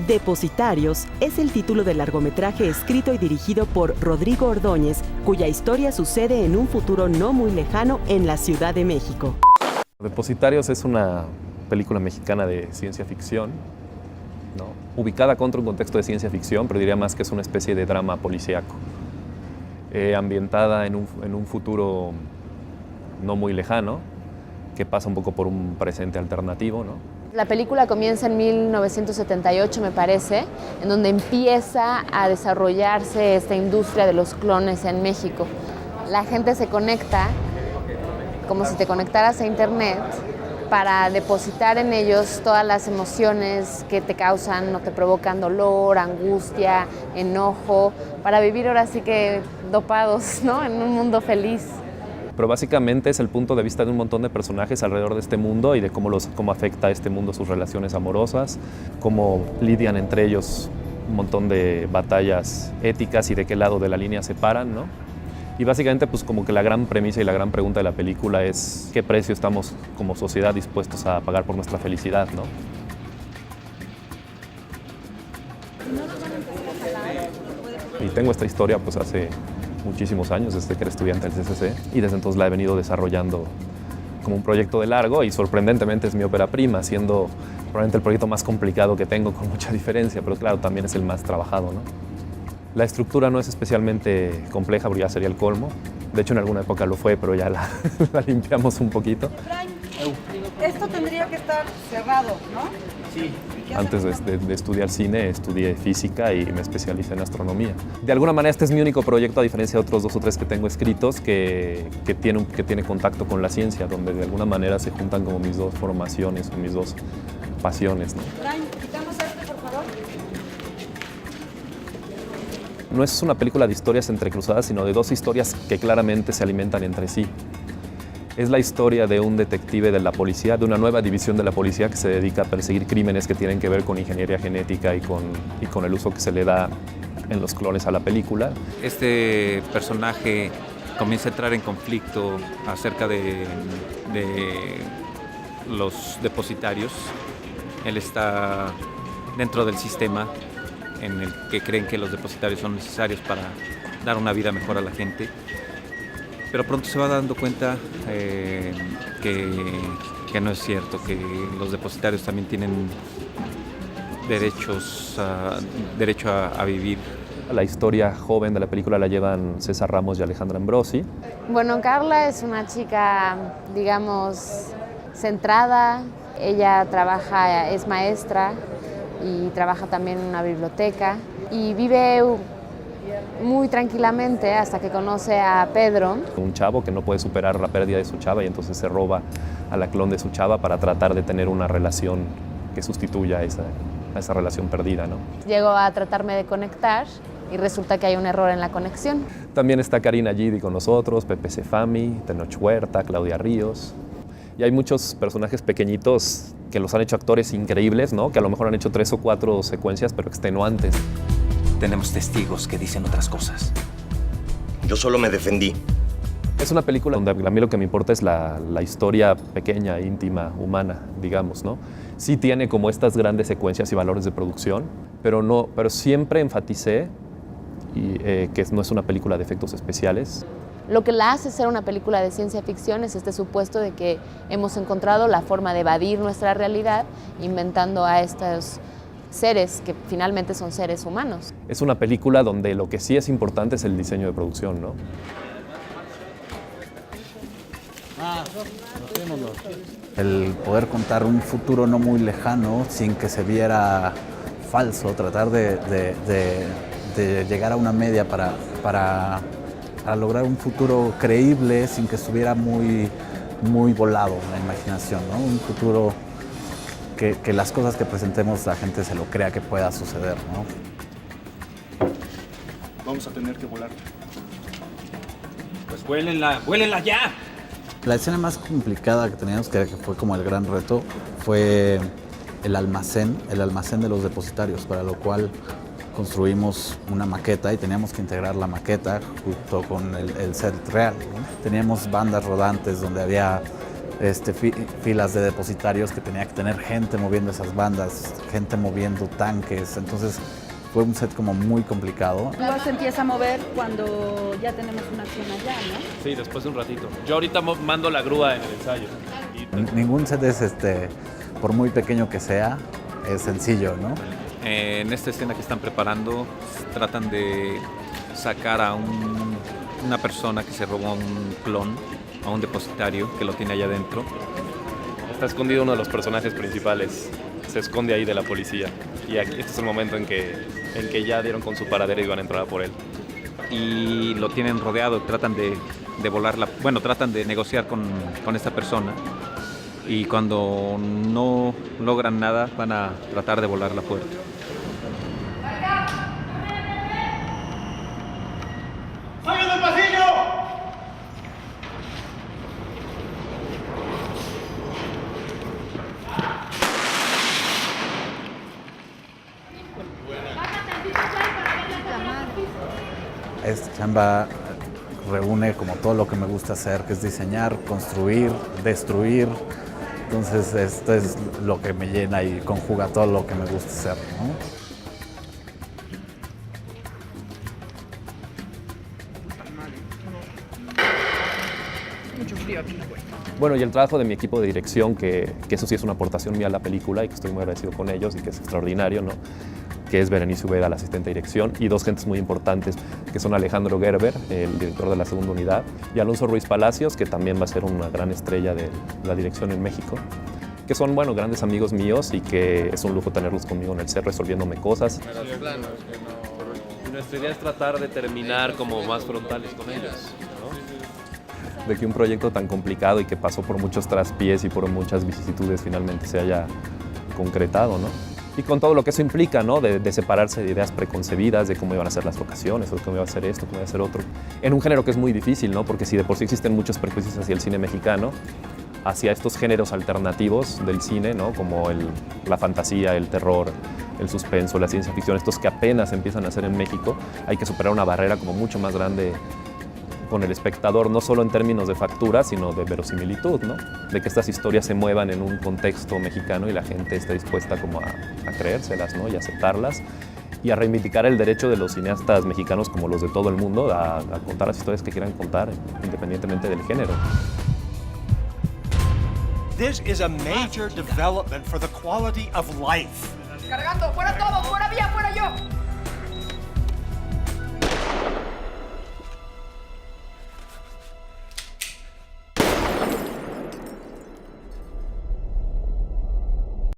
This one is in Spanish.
Depositarios es el título del largometraje escrito y dirigido por Rodrigo Ordóñez, cuya historia sucede en un futuro no muy lejano en la Ciudad de México. Depositarios es una película mexicana de ciencia ficción, ¿no? Ubicada contra un contexto de ciencia ficción, pero diría más que es una especie de drama policíaco, ambientada en un futuro no muy lejano, que pasa un poco por un presente alternativo, ¿no? La película comienza en 1978, me parece, en donde empieza a desarrollarse esta industria de los clones en México. La gente se conecta como si te conectaras a internet para depositar en ellos todas las emociones que te causan o te provocan dolor, angustia, enojo, para vivir ahora sí que dopados, ¿no? En un mundo feliz. Pero básicamente es el punto de vista de un montón de personajes alrededor de este mundo y de cómo afecta a este mundo sus relaciones amorosas, cómo lidian entre ellos un montón de batallas éticas y de qué lado de la línea se paran, ¿no? Y básicamente pues como que la gran premisa y la gran pregunta de la película es qué precio estamos como sociedad dispuestos a pagar por nuestra felicidad, ¿no? Y tengo esta historia pues hace muchísimos años, desde que era estudiante del CCC, y desde entonces la he venido desarrollando como un proyecto de largo y sorprendentemente es mi ópera prima, siendo probablemente el proyecto más complicado que tengo con mucha diferencia, pero claro, también es el más trabajado, ¿no? La estructura no es especialmente compleja, porque ya sería el colmo. De hecho, en alguna época lo fue, pero ya la limpiamos un poquito. Esto tendría que estar cerrado, ¿no? Sí. Antes de estudiar cine, estudié física y me especialicé en astronomía. De alguna manera, este es mi único proyecto, a diferencia de otros 2 o 3 que tengo escritos, que tiene contacto con la ciencia, donde de alguna manera se juntan como mis 2 formaciones o mis 2 pasiones, ¿no? Brian, quitamos esto, por favor. No es una película de historias entrecruzadas, sino de 2 historias que claramente se alimentan entre sí. Es la historia de un detective de la policía, de una nueva división de la policía que se dedica a perseguir crímenes que tienen que ver con ingeniería genética y con el uso que se le da en los clones a la película. Este personaje comienza a entrar en conflicto acerca de los depositarios. Él está dentro del sistema en el que creen que los depositarios son necesarios para dar una vida mejor a la gente. Pero pronto se va dando cuenta que no es cierto, que los depositarios también tienen derecho a vivir. La historia joven de la película la llevan César Ramos y Alejandra Ambrosi. Bueno, Carla es una chica, digamos, centrada. Ella es maestra y trabaja también en una biblioteca y vive muy tranquilamente hasta que conoce a Pedro. Un chavo que no puede superar la pérdida de su chava y entonces se roba a la clon de su chava para tratar de tener una relación que sustituya a esa relación perdida, ¿no? Llego a tratarme de conectar y resulta que hay un error en la conexión. También está Karina Gidi con nosotros, Pepe Sefami, Tenoch Huerta, Claudia Ríos. Y hay muchos personajes pequeñitos que los han hecho actores increíbles, ¿no? Que a lo mejor han hecho 3 o 4 secuencias, pero extenuantes. Tenemos testigos que dicen otras cosas. Yo solo me defendí. Es una película donde a mí lo que me importa es la historia pequeña, íntima, humana, digamos, ¿no? Sí tiene como estas grandes secuencias y valores de producción, pero siempre enfaticé que no es una película de efectos especiales. Lo que la hace ser una película de ciencia ficción es este supuesto de que hemos encontrado la forma de evadir nuestra realidad inventando a estos seres que finalmente son seres humanos. Es una película donde lo que sí es importante es el diseño de producción, ¿no? El poder contar un futuro no muy lejano sin que se viera falso, tratar de llegar a una media para lograr un futuro creíble sin que estuviera muy volado en la imaginación, ¿no? Un futuro que las cosas que presentemos la gente se lo crea que pueda suceder, ¿no? Vamos a tener que volar. Pues vuélenla ya. La escena más complicada que teníamos, que fue como el gran reto, fue el almacén de los depositarios, para lo cual construimos una maqueta y teníamos que integrar la maqueta junto con el set real, ¿no? Teníamos bandas rodantes donde había filas de depositarios que tenía que tener gente moviendo esas bandas, gente moviendo tanques. Entonces fue un set como muy complicado. Luego se empieza a mover cuando ya tenemos una acción allá, ¿no? Sí, después de un ratito. Yo ahorita mando la grúa en el ensayo. Ningún set es, por muy pequeño que sea, es sencillo, ¿no? En esta escena que están preparando, tratan de sacar a una persona que se robó un clon, a un depositario que lo tiene allá adentro. Está escondido uno de los personajes principales. Se esconde ahí de la policía. Y aquí, este es el momento en que ya dieron con su paradero y van a entrar a por él. Y lo tienen rodeado, tratan de volarla, bueno, tratan de negociar con esta persona. Y cuando no logran nada, van a tratar de volar la puerta. ¡Salgan del pasillo! Esta chamba reúne como todo lo que me gusta hacer, que es diseñar, construir, destruir. Entonces esto es lo que me llena y conjuga todo lo que me gusta hacer, ¿no? Bueno, y el trabajo de mi equipo de dirección, que eso sí es una aportación mía a la película y que estoy muy agradecido con ellos y que es extraordinario, ¿no? Que es Berenice Ubeda, la asistente de dirección, y dos gentes muy importantes, que son Alejandro Gerber, el director de la segunda unidad, y Alonso Ruiz Palacios, que también va a ser una gran estrella de la dirección en México, que son, bueno, grandes amigos míos y que es un lujo tenerlos conmigo en el set resolviéndome cosas. Nuestra idea es tratar de terminar como más frontales con ellos, ¿no? De que un proyecto tan complicado y que pasó por muchos traspiés y por muchas vicisitudes finalmente se haya concretado, ¿no? Y con todo lo que eso implica, ¿no? De separarse de ideas preconcebidas, de cómo iban a ser las locaciones, o cómo iba a ser esto, cómo iba a ser otro, en un género que es muy difícil, ¿no? Porque si de por sí existen muchos prejuicios hacia el cine mexicano, hacia estos géneros alternativos del cine, ¿no? Como la fantasía, el terror, el suspenso, la ciencia ficción, estos que apenas empiezan a hacer en México, hay que superar una barrera como mucho más grande con el espectador, no solo en términos de factura, sino de verosimilitud, ¿no? De que estas historias se muevan en un contexto mexicano y la gente esté dispuesta como a creérselas, ¿no? Y aceptarlas y a reivindicar el derecho de los cineastas mexicanos, como los de todo el mundo, a contar las historias que quieran contar, independientemente del género. This is a major development for the quality of life. Cargando, fuera todo, fuera vía, fuera yo.